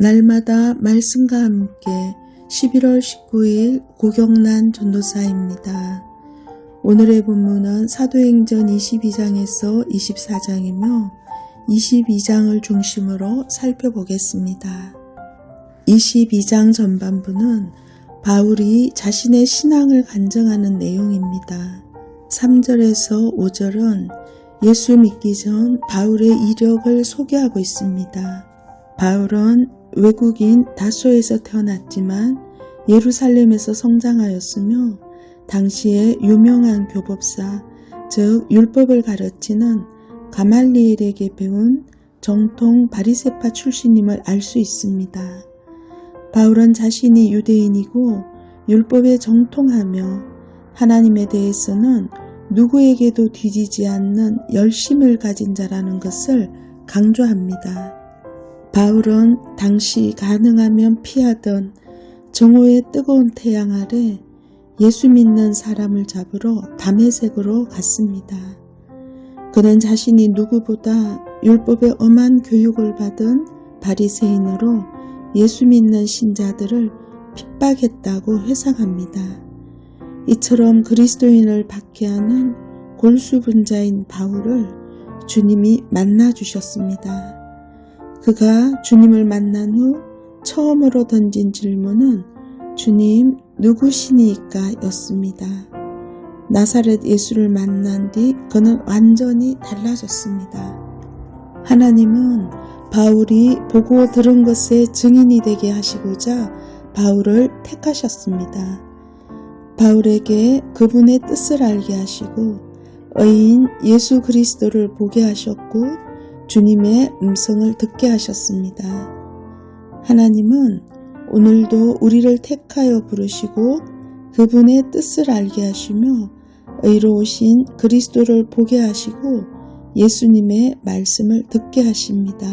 날마다 말씀과 함께 11월 19일 고경란 전도사입니다. 오늘의 본문은 사도행전 22장에서 24장이며 22장을 중심으로 살펴보겠습니다. 22장 전반부는 바울이 자신의 신앙을 간증하는 내용입니다. 3절에서 5절은 예수 믿기 전 바울의 이력을 소개하고 있습니다. 바울은 외국인 다소에서 태어났지만 예루살렘에서 성장하였으며 당시에 유명한 교법사, 즉 율법을 가르치는 가말리엘에게 배운 정통 바리새파 출신임을 알 수 있습니다. 바울은 자신이 유대인이고 율법에 정통하며 하나님에 대해서는 누구에게도 뒤지지 않는 열심을 가진 자라는 것을 강조합니다. 바울은 당시 가능하면 피하던 정오의 뜨거운 태양 아래 예수 믿는 사람을 잡으러 다메섹으로 갔습니다. 그는 자신이 누구보다 율법의 엄한 교육을 받은 바리새인으로 예수 믿는 신자들을 핍박했다고 회상합니다. 이처럼 그리스도인을 박해하는 골수분자인 바울을 주님이 만나주셨습니다. 그가 주님을 만난 후 처음으로 던진 질문은 주님 누구시니까 였습니다. 나사렛 예수를 만난 뒤 그는 완전히 달라졌습니다. 하나님은 바울이 보고 들은 것의 증인이 되게 하시고자 바울을 택하셨습니다. 바울에게 그분의 뜻을 알게 하시고 의인 예수 그리스도를 보게 하셨고 주님의 음성을 듣게 하셨습니다. 하나님은 오늘도 우리를 택하여 부르시고 그분의 뜻을 알게 하시며 의로우신 그리스도를 보게 하시고 예수님의 말씀을 듣게 하십니다.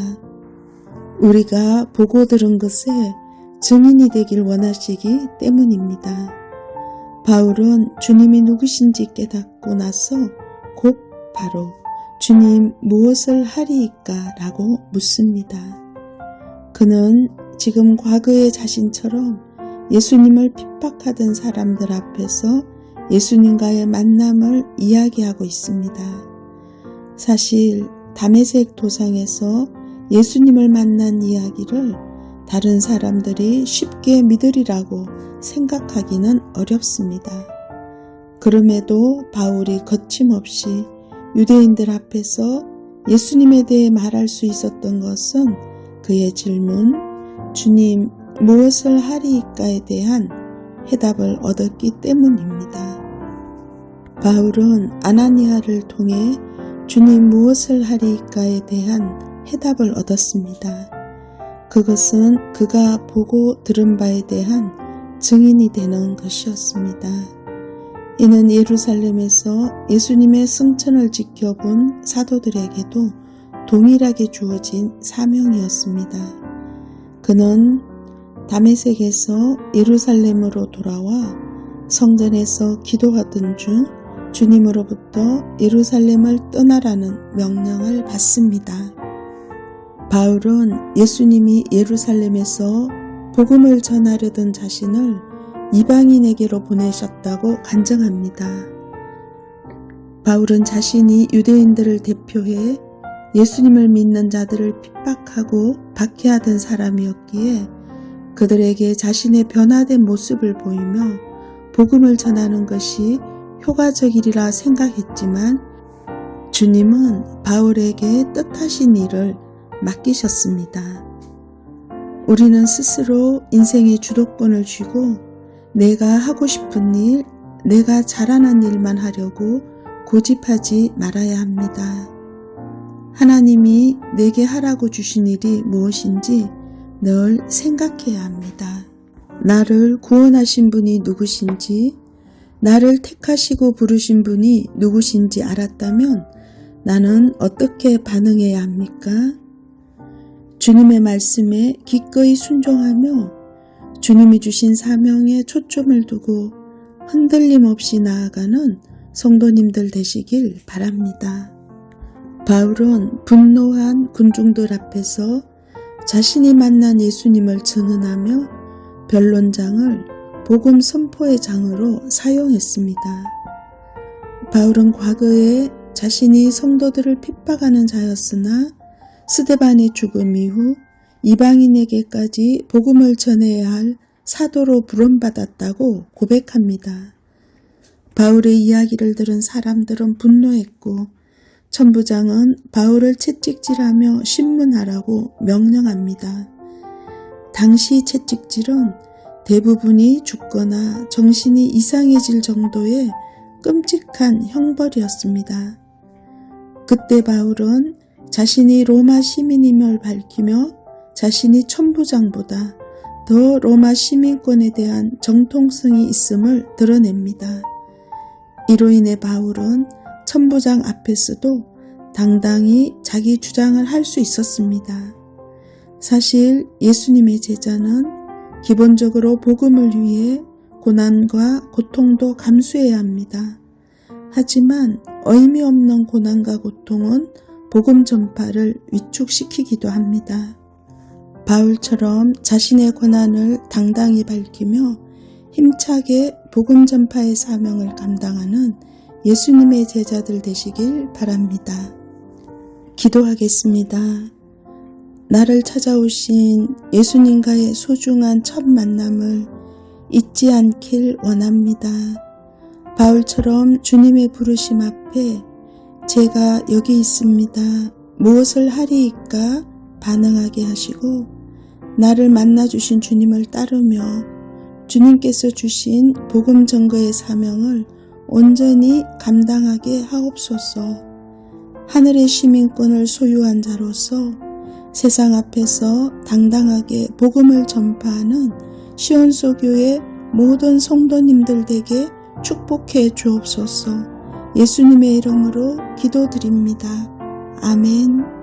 우리가 보고 들은 것에 증인이 되길 원하시기 때문입니다. 바울은 주님이 누구신지 깨닫고 나서 곧 바로 주님 무엇을 하리이까 라고 묻습니다. 그는 지금 과거의 자신처럼 예수님을 핍박하던 사람들 앞에서 예수님과의 만남을 이야기하고 있습니다. 사실 다메섹 도상에서 예수님을 만난 이야기를 다른 사람들이 쉽게 믿으리라고 생각하기는 어렵습니다. 그럼에도 바울이 거침없이 유대인들 앞에서 예수님에 대해 말할 수 있었던 것은 그의 질문, 주님 무엇을 하리이까에 대한 해답을 얻었기 때문입니다. 바울은 아나니아를 통해 주님 무엇을 하리이까에 대한 해답을 얻었습니다. 그것은 그가 보고 들은 바에 대한 증인이 되는 것이었습니다. 이는 예루살렘에서 예수님의 승천을 지켜본 사도들에게도 동일하게 주어진 사명이었습니다. 그는 다메섹에서 예루살렘으로 돌아와 성전에서 기도하던 중 주님으로부터 예루살렘을 떠나라는 명령을 받습니다. 바울은 예수님이 예루살렘에서 복음을 전하려던 자신을 이방인에게로 보내셨다고 간증합니다. 바울은 자신이 유대인들을 대표해 예수님을 믿는 자들을 핍박하고 박해하던 사람이었기에 그들에게 자신의 변화된 모습을 보이며 복음을 전하는 것이 효과적이리라 생각했지만 주님은 바울에게 뜻하신 일을 맡기셨습니다. 우리는 스스로 인생의 주도권을 쥐고 내가 하고 싶은 일, 내가 잘하는 일만 하려고 고집하지 말아야 합니다. 하나님이 내게 하라고 주신 일이 무엇인지 늘 생각해야 합니다. 나를 구원하신 분이 누구신지, 나를 택하시고 부르신 분이 누구신지 알았다면 나는 어떻게 반응해야 합니까? 주님의 말씀에 기꺼이 순종하며 주님이 주신 사명에 초점을 두고 흔들림 없이 나아가는 성도님들 되시길 바랍니다. 바울은 분노한 군중들 앞에서 자신이 만난 예수님을 증언하며 변론장을 복음 선포의 장으로 사용했습니다. 바울은 과거에 자신이 성도들을 핍박하는 자였으나 스데반의 죽음 이후 이방인에게까지 복음을 전해야 할 사도로 부름받았다고 고백합니다. 바울의 이야기를 들은 사람들은 분노했고 천부장은 바울을 채찍질하며 신문하라고 명령합니다. 당시 채찍질은 대부분이 죽거나 정신이 이상해질 정도의 끔찍한 형벌이었습니다. 그때 바울은 자신이 로마 시민임을 밝히며 자신이 천부장보다 더 로마 시민권에 대한 정통성이 있음을 드러냅니다. 이로 인해 바울은 천부장 앞에서도 당당히 자기 주장을 할 수 있었습니다. 사실 예수님의 제자는 기본적으로 복음을 위해 고난과 고통도 감수해야 합니다. 하지만 의미 없는 고난과 고통은 복음 전파를 위축시키기도 합니다. 바울처럼 자신의 고난을 당당히 밝히며 힘차게 복음 전파의 사명을 감당하는 예수님의 제자들 되시길 바랍니다. 기도하겠습니다. 나를 찾아오신 예수님과의 소중한 첫 만남을 잊지 않길 원합니다. 바울처럼 주님의 부르심 앞에 제가 여기 있습니다. 무엇을 하리이까 반응하게 하시고 나를 만나주신 주님을 따르며 주님께서 주신 복음 전거의 사명을 온전히 감당하게 하옵소서. 하늘의 시민권을 소유한 자로서 세상 앞에서 당당하게 복음을 전파하는 시온소교의 모든 성도님들에게 축복해 주옵소서. 예수님의 이름으로 기도드립니다. 아멘.